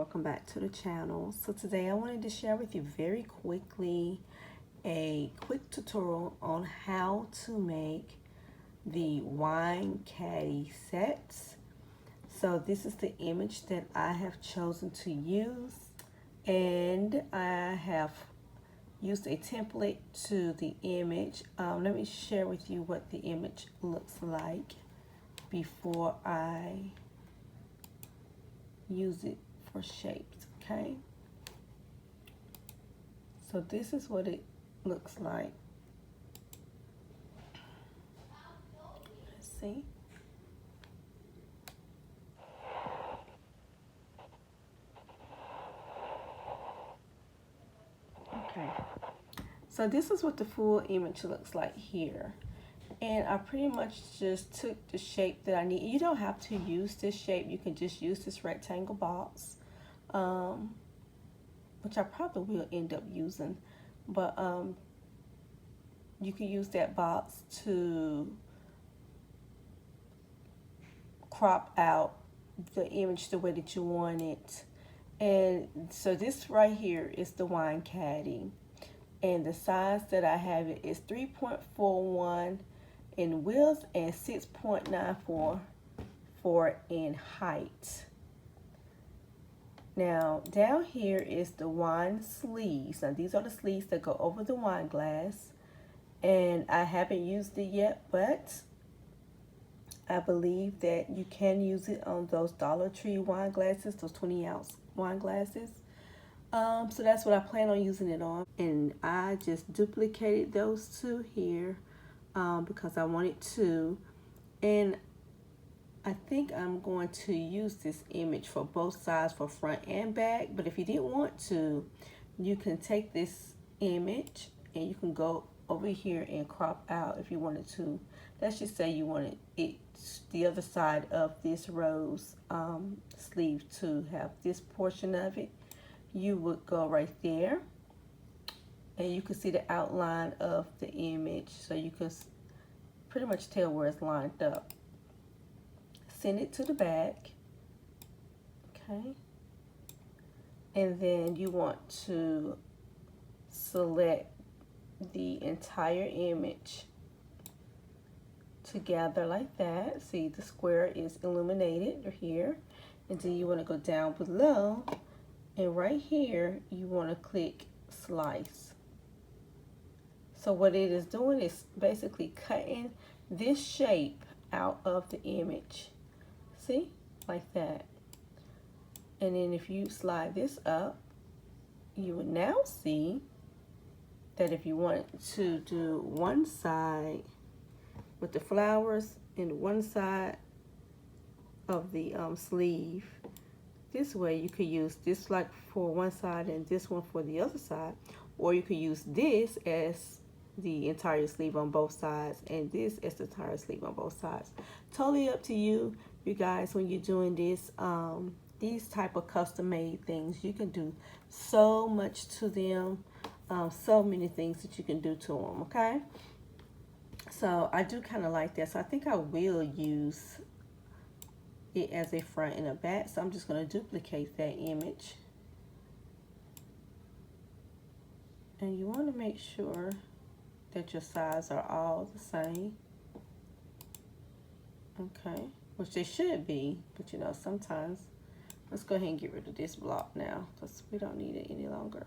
welcome back to the channel. So today I wanted to share with you very quickly a quick tutorial on how to make the wine caddy sets. So this is the image that I have chosen to use, and I have used a template to the image. Let me share with you what the image looks like before I use it for shapes. Okay, so this is what it looks like. Let's see. Okay, so this is what the full image looks like here. And I pretty much just took the shape that I need. You don't have to use this shape. You can just use this rectangle box, which I probably will end up using. But you can use that box to crop out the image the way that you want it. And so this right here is the wine caddy. And the size that I have it is 3.41 in width and 6.94 in height. Now down here is the wine sleeves. Now these are the sleeves that go over the wine glass, and I haven't used it yet, but I believe that you can use it on those Dollar Tree wine glasses, those 20-ounce wine glasses. So that's what I plan on using it on, and I just duplicated those two here because I wanted to, and I think I'm going to use this image for both sides, for front and back. But if you didn't want to, you can take this image and you can go over here and crop out if you wanted to. Let's just say you wanted it the other side of this rose sleeve to have this portion of it. You would go right there, and you can see the outline of the image, so you can pretty much tell where it's lined up. Send it to the back, okay, and then you want to select the entire image together like that. See, the square is illuminated here, and then you want to go down below, and right here you want to click slice. So what it is doing is basically cutting this shape out of the image. See, like that. And then if you slide this up, you would now see that if you wanted to do one side with the flowers and one side of the sleeve, this way you could use this like for one side and this one for the other side, or you could use this as the entire sleeve on both sides and this as the entire sleeve on both sides. Totally up to you, you guys, when you're doing this. These type of custom made things, you can do so much to them, so many things that you can do to them. Okay, so I do kind of like that, so I think I will use it as a front and a back. So I'm just going to duplicate that image, and you want to make sure that your sides are all the same, okay, which they should be, but you know, sometimes. Let's go ahead and get rid of this block now because we don't need it any longer.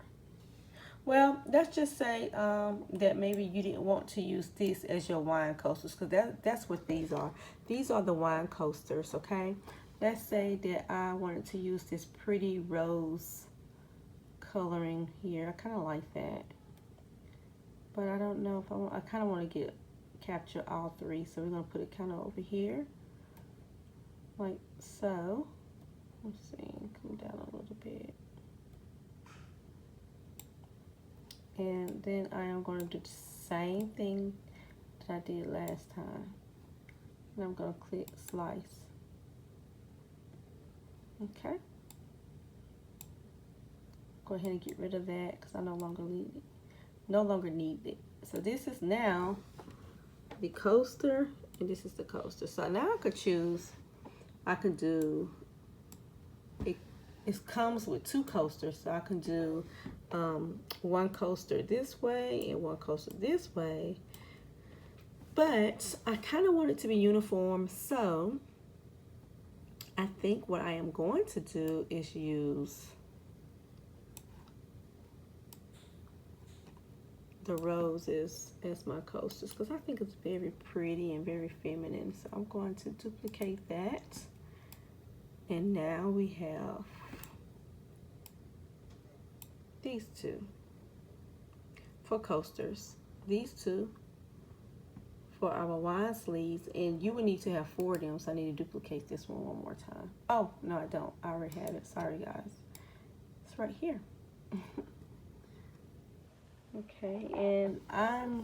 Well, let's just say that maybe you didn't want to use this as your wine coasters, because that's what these are. These are the wine coasters, okay? Let's say that I wanted to use this pretty rose coloring here. I kind of like that, but I don't know if I kind of want to capture all three, so we're going to put it kind of over here, like so. Let's see, come down a little bit. And then I am going to do the same thing that I did last time. And I'm going to click slice. Okay. Go ahead and get rid of that because I no longer need it. So this is now the coaster, and this is the coaster. So now I could choose, I could do it comes with 2 coasters, so I can do one coaster this way and one coaster this way. But I kind of want it to be uniform, so I think what I am going to do is use the roses as my coasters because I think it's very pretty and very feminine. So I'm going to duplicate that. And now we have these 2 for coasters. These 2 for our wine sleeves. And you would need to have 4 of them, so I need to duplicate this one more time. Oh, no, I don't. I already have it. Sorry, guys. It's right here. Okay, and I'm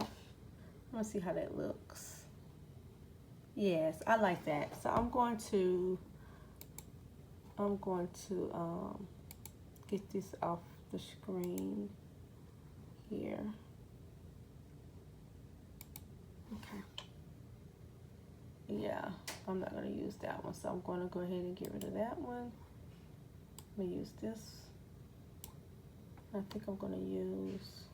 gonna see how that looks. Yes, I like that. So I'm going to get this off the screen here. Okay. Yeah, I'm not gonna use that one, so I'm gonna go ahead and get rid of that one. I'm gonna use this. I think I'm gonna use,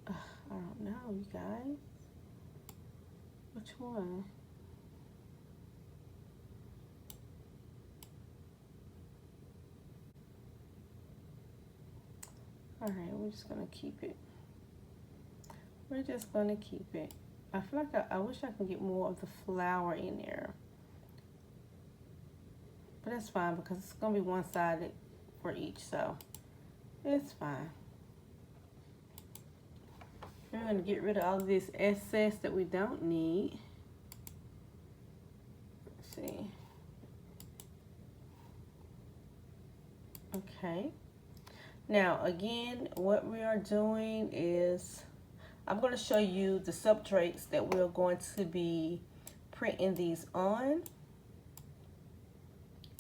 I don't know, you guys. Which one? Alright, we're just gonna keep it. We're just gonna keep it. I feel like I wish I could get more of the flower in there. But that's fine because it's gonna be one-sided for each, so it's fine. We're gonna get rid of all of this excess that we don't need. Let's see. Okay. Now, again, what we are doing is I'm going to show you the substrates that we're going to be printing these on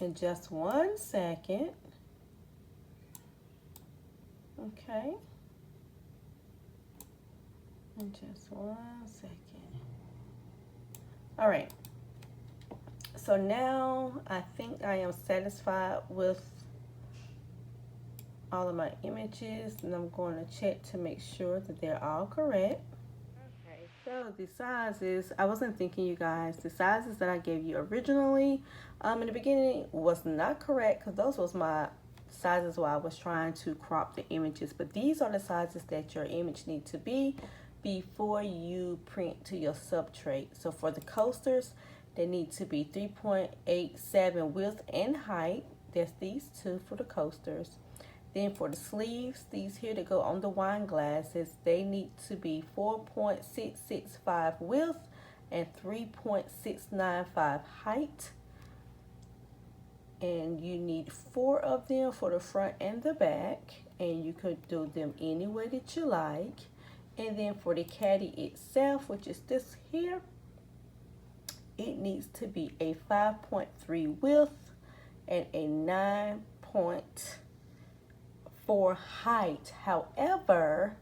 in just 1 second. Okay. In just 1 second. All right. So now I think I am satisfied with all of my images, and I'm going to check to make sure that they're all correct. Okay, so the sizes, I wasn't thinking, you guys, the sizes that I gave you originally in the beginning was not correct because those was my sizes while I was trying to crop the images, but these are the sizes that your image needs to be before you print to your substrate. So for the coasters, they need to be 3.87 width and height. That's these 2 for the coasters. Then for the sleeves, these here that go on the wine glasses, they need to be 4.665 width and 3.695 height. And you need 4 of them for the front and the back. And you could do them any way that you like. And then for the caddy itself, which is this here, it needs to be a 5.3 width and a 9.4 height. However,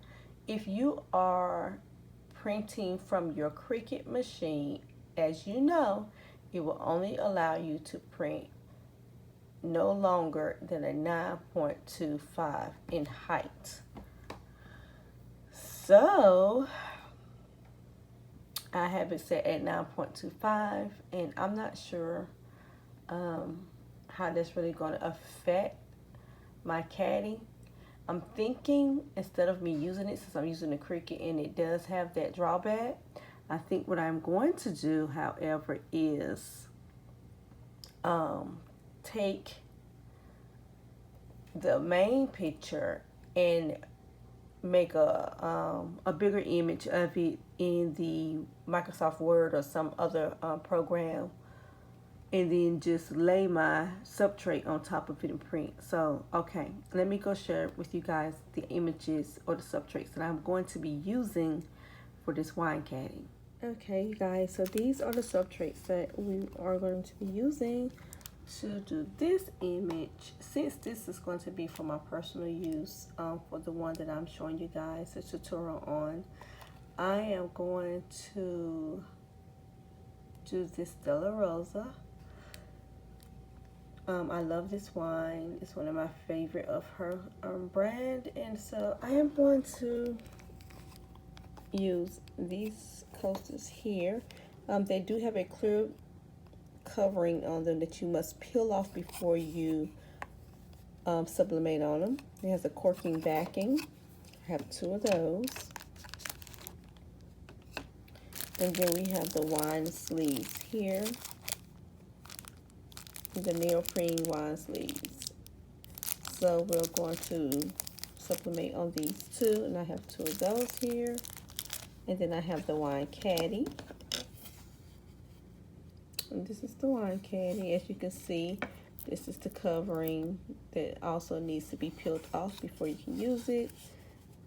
if you are printing from your Cricut machine, as you know, it will only allow you to print no longer than a 9.25 in height. So I have it set at 9.25, and I'm not sure how that's really going to affect my caddy. I'm thinking instead of me using it, since I'm using the Cricut and it does have that drawback, I think what I'm going to do, however, is take the main picture and make a bigger image of it in the Microsoft Word or some other program, and then just lay my substrate on top of it and print. So, okay, let me go share with you guys the images or the substrates that I'm going to be using for this wine caddy. Okay, you guys, so these are the substrates that we are going to be using to do this image. Since this is going to be for my personal use, for the one that I'm showing you guys a tutorial on, I am going to do this Della Rosa I love this wine. It's one of my favorite of her brand, and so I am going to use these coasters here. They do have a clear covering on them that you must peel off before you sublimate on them. It has a corking backing. I have 2 of those. And then we have the wine sleeves here. The neoprene wine sleeves. So we're going to sublimate on these 2, and I have 2 of those here. And then I have the wine caddy. And this is the wine caddy. As you can see, this is the covering that also needs to be peeled off before you can use it.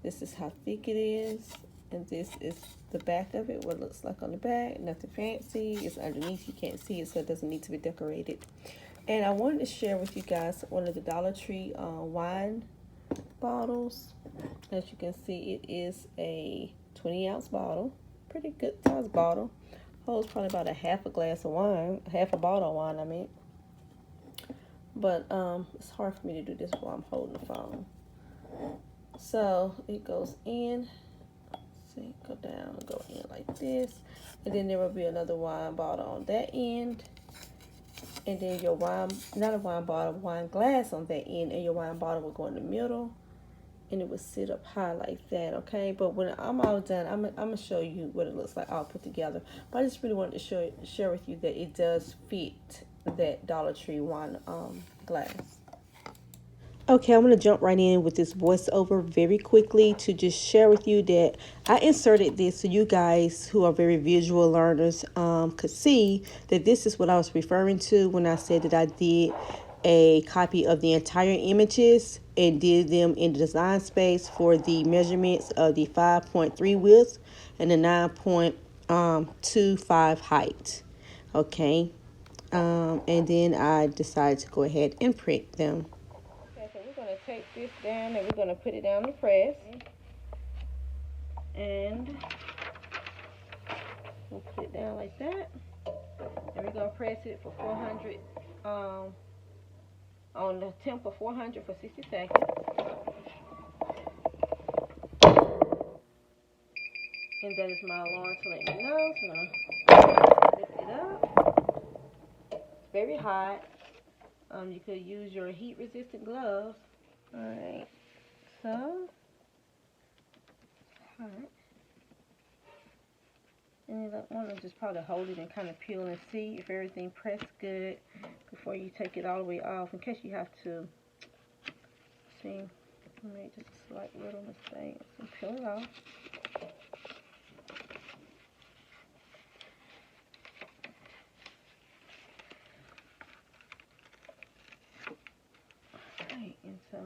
This is how thick it is. And this is the back of it, what it looks like on the back. Nothing fancy. It's underneath. You can't see it, so it doesn't need to be decorated. And I wanted to share with you guys one of the Dollar Tree wine bottles. As you can see, it is a 20-ounce bottle. Pretty good size bottle. Holds probably about a half a glass of wine, half a bottle of wine, I mean. But it's hard for me to do this while I'm holding the phone. So it goes in. See, go down, go in like this. And then there will be another wine bottle on that end. And then your wine, not a wine bottle, wine glass on that end. And your wine bottle will go in the middle. And it would sit up high like that, okay? But when I'm all done, I'm gonna show you what it looks like all put together. But I just really wanted to share with you that it does fit that Dollar Tree wine glass. Okay, I'm going to jump right in with this voiceover very quickly to just share with you that I inserted this so you guys who are very visual learners could see that this is what I was referring to when I said that I did a copy of the entire images and did them in the design space for the measurements of the 5.3 width and the 9.25 height. Okay, and then I decided to go ahead and print them. Okay, so we're going to take this down and we're going to put it down the press. And we'll put it down like that. And we're going to press it for 400, on the temp of 400 for 60 seconds. And that is my alarm to let me know. So I'm going to lift it up. It's very hot. You could use your heat-resistant gloves. Alright, so hot. And you want to just probably hold it and kind of peel and see if everything pressed good before you take it all the way off, in case you have to. See, I made just a slight little mistake. So peel it off. Okay, and so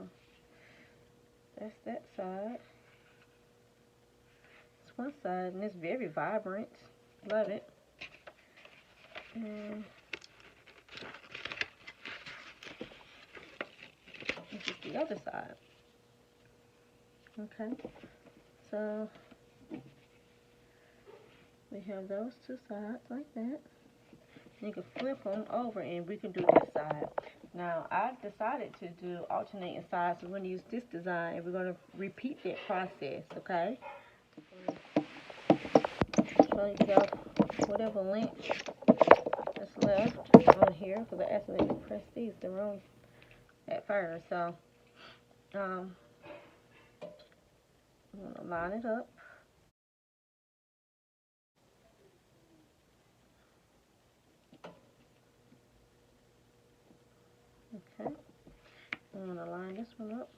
that's that side. It's one side, and it's very vibrant. Love it. And this is the other side. Okay, so we have those 2 sides like that. You can flip them over and we can do this side. Now, I decided to do alternating sides. So we're going to use this design and we're going to repeat that process, okay? So you got whatever length that's left on here, because I accidentally pressed these the wrong at first. So, I'm going to line it up. Okay. I'm going to line this one up.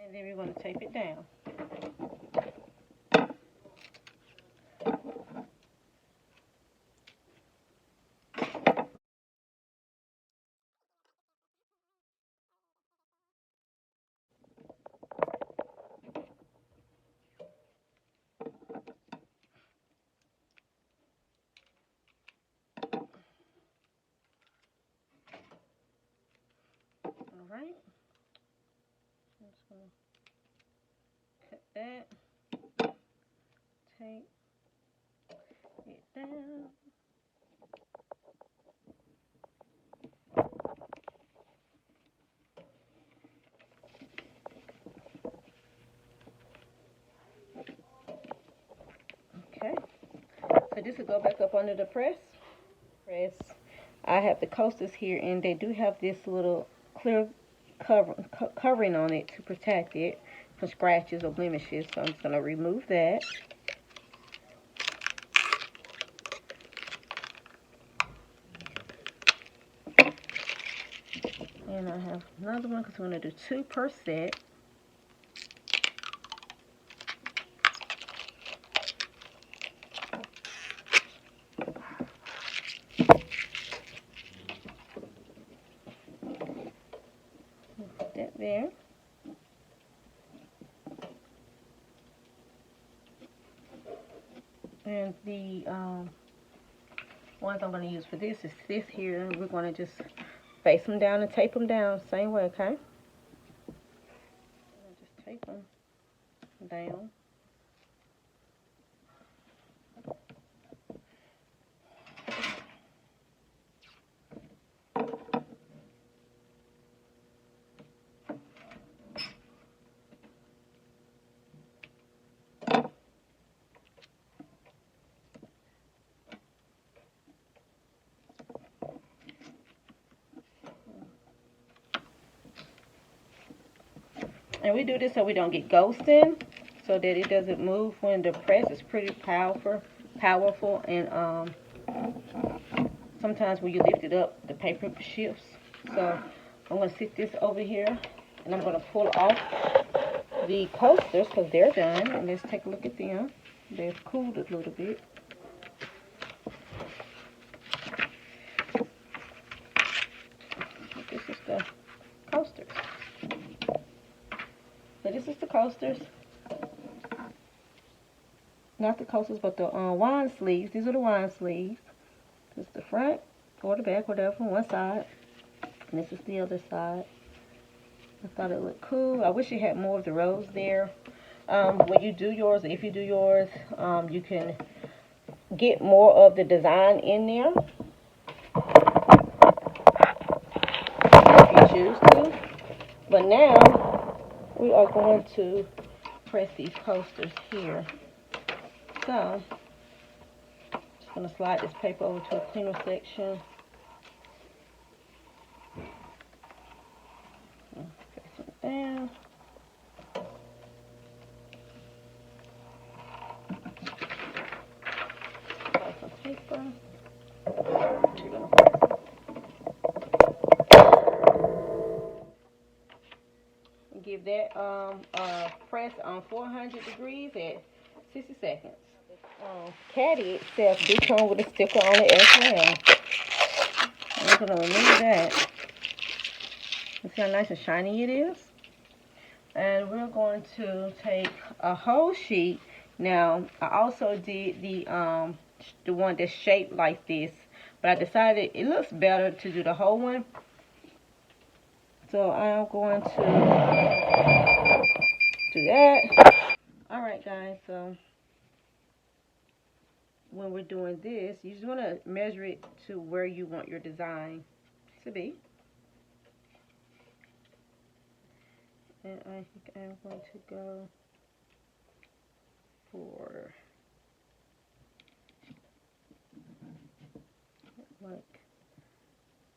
And then we're going to tape it down. Alright. I'm just going to cut that. Tape. down. Okay, so this will go back up under the press. I have the coasters here, and they do have this little clear covering on it to protect it from scratches or blemishes. So I'm just going to remove that. And I have another one because I'm going to do 2 per set. Put that there. And the ones I'm going to use for this is this here. We're going to just face them down and tape them down same way, okay? Just tape them down. And we do this so we don't get ghosting, so that it doesn't move when the press is pretty powerful, and sometimes when you lift it up, the paper shifts. So I'm going to sit this over here, and I'm going to pull off the coasters because they're done. And let's take a look at them. They've cooled a little bit. This is the coasters. So this is the coasters. Not the coasters, but the wine sleeves. These are the wine sleeves. This is the front or the back, whatever, one side. And this is the other side. I thought it looked cool. I wish it had more of the rows there. When you do yours, if you do yours, you can get more of the design in there if you choose to. But now we are going to press these coasters here. So just going to slide this paper over to a cleaner section. Press it down. Slide some paper. Give that press on 400 degrees at 60 seconds. Caddy itself do come with a sticker on it as well. I'm going to remove that. You see how nice and shiny it is? And we're going to take a whole sheet. Now, I also did the one that's shaped like this, but I decided it looks better to do the whole one. So I'm going to do that. Alright guys, so when we're doing this, you just want to measure it to where you want your design to be. And I think I'm going to go for like,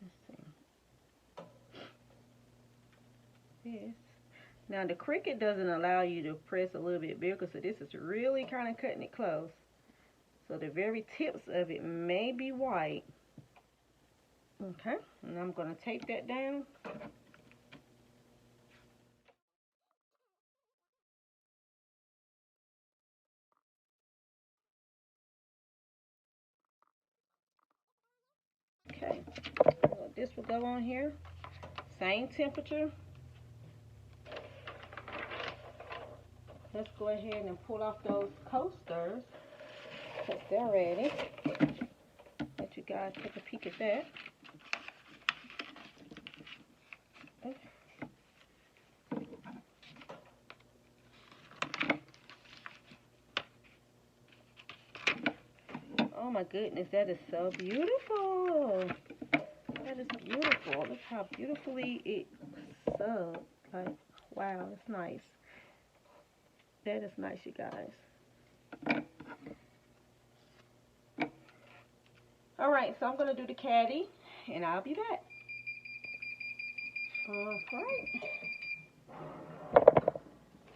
let's see, this. Now the Cricut doesn't allow you to press a little bit bigger, so this is really kind of cutting it close. So the very tips of it may be white. Okay, and I'm going to tape that down. Okay, so this will go on here. Same temperature. Let's go ahead and pull off those coasters because they're ready. Let you guys take a peek at that. Oh my goodness, that is so beautiful. That is beautiful. Look how beautifully it subbed. Like, wow, it's nice. That is nice, you guys. All right, so I'm going to do the caddy, and I'll be back. All right.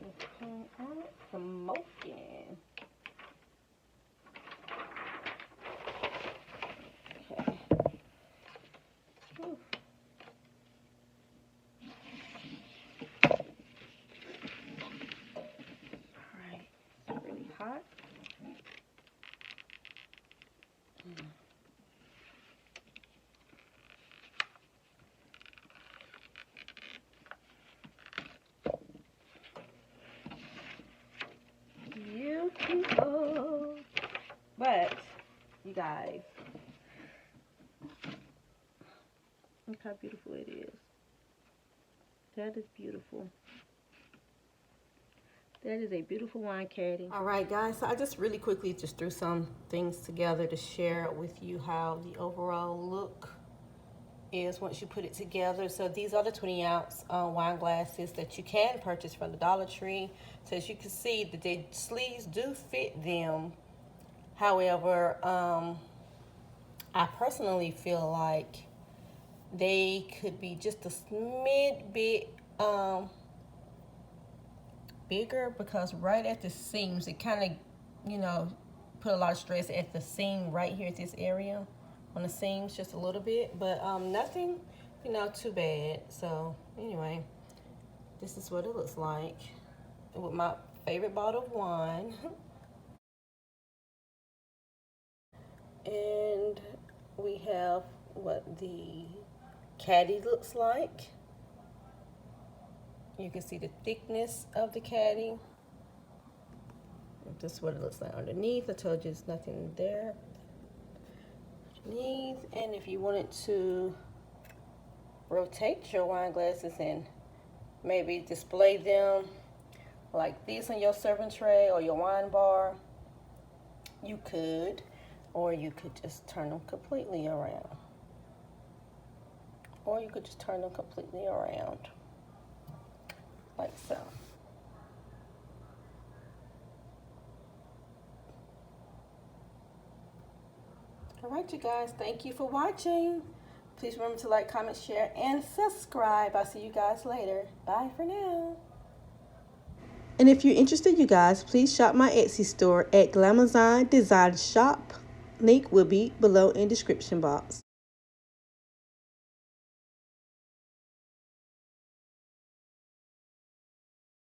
Let's turn out smoking. Okay. Whew. All right. It's really hot. Beautiful. But, you guys, look how beautiful it is. That is beautiful. That is a beautiful wine caddy. All right, guys, so I just really quickly just threw some things together to share with you how the overall look is once you put it together. So these are the 20-ounce wine glasses that you can purchase from the Dollar Tree. So as you can see, the sleeves do fit them. However, I personally feel like they could be just a smidge bit bigger, because right at the seams, it kind of, you know, put a lot of stress at the seam right here at this area on the seams, just a little bit, but nothing, you know, too bad. So anyway, this is what it looks like with my favorite bottle of wine. And we have what the caddy looks like. You can see the thickness of the caddy. This is what it looks like underneath. I told you there's nothing there underneath. And if you wanted to rotate your wine glasses and maybe display them like this on your serving tray or your wine bar, you could. Or you could just turn them completely around. Or you could just turn them completely around. Like so. Alright, you guys, thank you for watching. Please remember to like, comment, share, and subscribe. I'll see you guys later. Bye for now. And if you're interested, you guys, please shop my Etsy store at Glamazon Design Shop. Link will be below in description box.